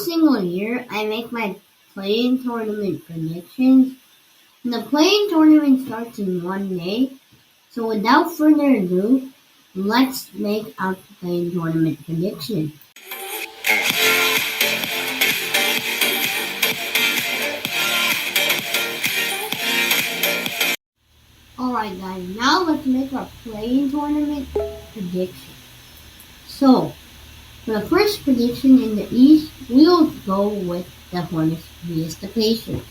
single year, I make my play-in tournament predictions. And the play-in tournament starts in 1 day. So without further ado, let's make our play-in tournament prediction. Alright guys, now let's make our play-in tournament prediction. So, for the first prediction in the East, we'll go with the Hornets vs the Pacers.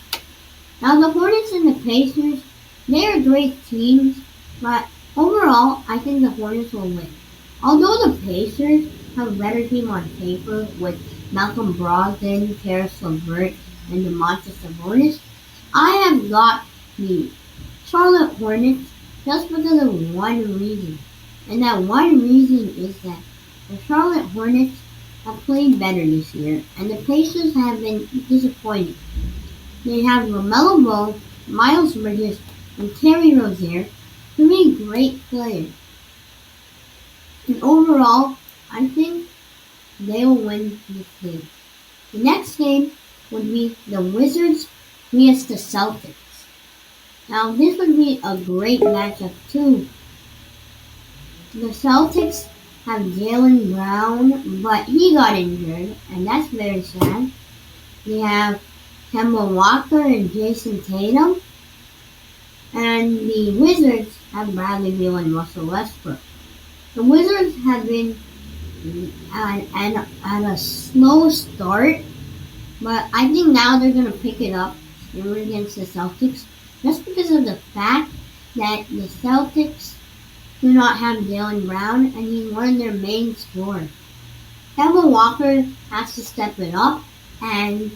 Now the Hornets and the Pacers, they are great teams, but overall, I think the Hornets will win. Although the Pacers have a better team on paper with Malcolm Brogdon, Karis LeVert, and Domantas Sabonis, I have got the Charlotte Hornets just because of one reason. And that one reason is that the Charlotte Hornets have played better this year, and the Pacers have been disappointing. They have LaMelo Ball, Miles Bridges, and Terry Rozier, three great players. And overall, I think they'll win this game. The next game would be the Wizards vs the Celtics. Now this would be a great matchup too. The Celtics have Jaylen Brown, but he got injured, and that's very sad. They have Kemba Walker and Jason Tatum, and the Wizards have Bradley Beal and Russell Westbrook. The Wizards have been at a slow start, but I think now they're going to pick it up against the Celtics, just because of the fact that the Celtics do not have Jaylen Brown, and he's one of their main scorers. Kemba Walker has to step it up, and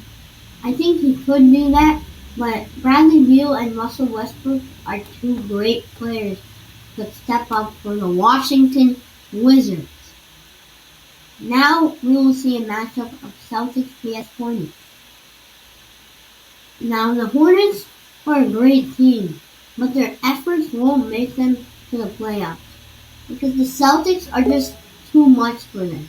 I think he could do that, but Bradley Beal and Russell Westbrook are two great players to step up for the Washington Wizards. Now we will see a matchup of Celtics vs Hornets. Now the Hornets are a great team, but their efforts won't make them to the playoffs because the Celtics are just too much for them.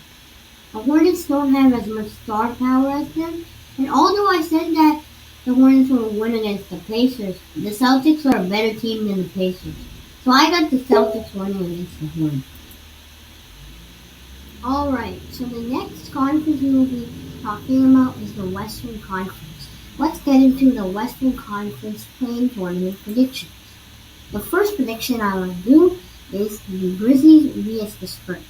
The Hornets don't have as much star power as them, and although I said that the Hornets will win against the Pacers, the Celtics are a better team than the Pacers. So I got the Celtics winning against the Hornets. Alright, so the next conference we will be talking about is the Western Conference. Let's get into the Western Conference play-in tournament predictions. The first prediction I want to do is the Grizzlies vs the Spurs.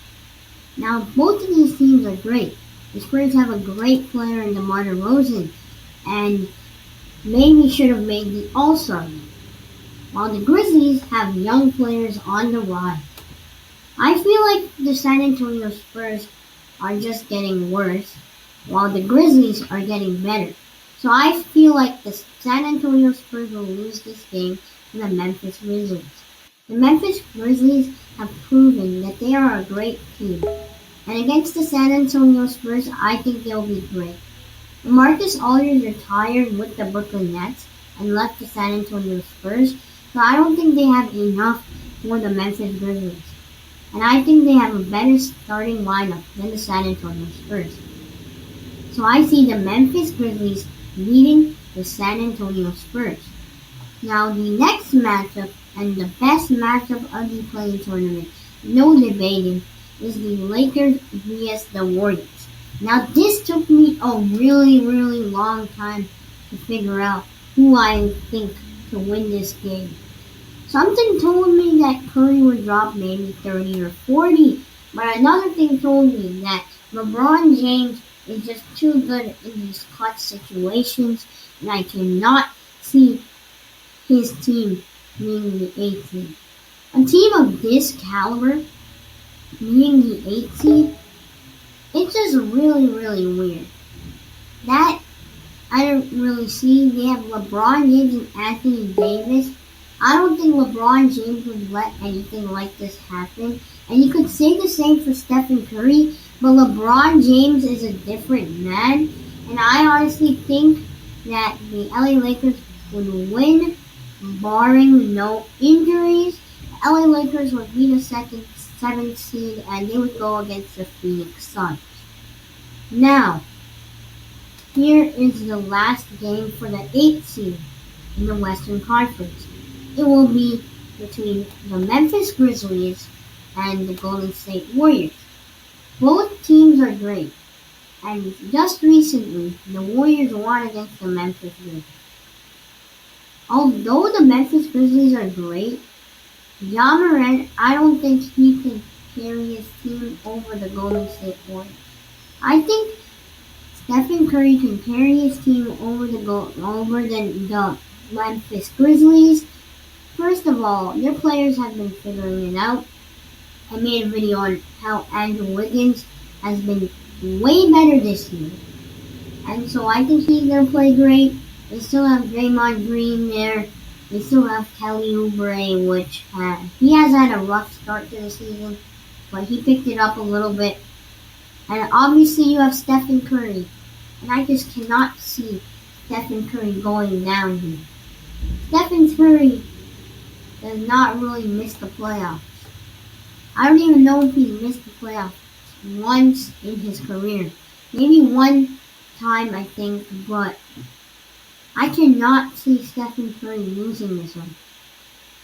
Now, both of these teams are great. The Spurs have a great player in DeMar DeRozan, and maybe should have made the All-Star game, while the Grizzlies have young players on the rise. I feel like the San Antonio Spurs are just getting worse, while the Grizzlies are getting better. So I feel like the San Antonio Spurs will lose this game to the Memphis Grizzlies. The Memphis Grizzlies have proven that they are a great team, and against the San Antonio Spurs, I think they'll be great. Marcus Aldridge retired with the Brooklyn Nets and left the San Antonio Spurs, so I don't think they have enough for the Memphis Grizzlies. And I think they have a better starting lineup than the San Antonio Spurs. So I see the Memphis Grizzlies beating the San Antonio Spurs. Now the next matchup, and the best matchup of the play-in tournament, no debating, is the Lakers vs the Warriors. Now this took me a really long time to figure out who I think to win this game. Something told me that Curry would drop maybe 30 or 40, but another thing told me that LeBron James is just too good in these clutch situations, and I cannot see his team being the 8th seed. A team of this caliber being the 8th seed, it's just really weird. That I don't really see. They have LeBron James and Anthony Davis. I don't think LeBron James would let anything like this happen. And you could say the same for Stephen Curry, but LeBron James is a different man. And I honestly think that the LA Lakers would win, barring no injuries. The LA Lakers would be the 7th seed, and they would go against the Phoenix Suns. Now, Here is the last game for the 8th seed in the Western Conference. It will be between the Memphis Grizzlies and the Golden State Warriors. Both teams are great, and just recently, the Warriors won against the Memphis Grizzlies. Although the Memphis Grizzlies are great, Ja Morant, I don't think he can carry his team over the Golden State Warriors. I think Stephen Curry can carry his team over the Memphis Grizzlies. First of all, their players have been figuring it out. I made a video on how Andrew Wiggins has been way better this year. And so I think he's going to play great. They still have Draymond Green there. They still have Kelly Oubre, which he has had a rough start to the season, but he picked it up a little bit. And obviously you have Stephen Curry. And I just cannot see Stephen Curry going down here. Stephen Curry does not really miss the playoffs. I don't even know if he's missed the playoffs once in his career. Maybe one time, I think, but I cannot see Stephen Curry losing this one.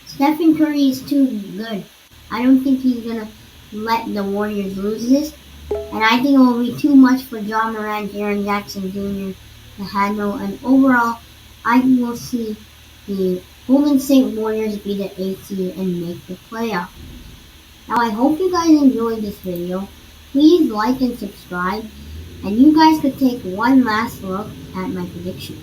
Stephen Curry is too good. I don't think he's going to let the Warriors lose this. And I think it will be too much for Ja Morant, Jaren Jackson Jr. to handle. And overall, I will see the Golden State Warriors be the 8th seed and make the playoffs. Now I hope you guys enjoyed this video. Please like and subscribe. And you guys could take one last look at my prediction.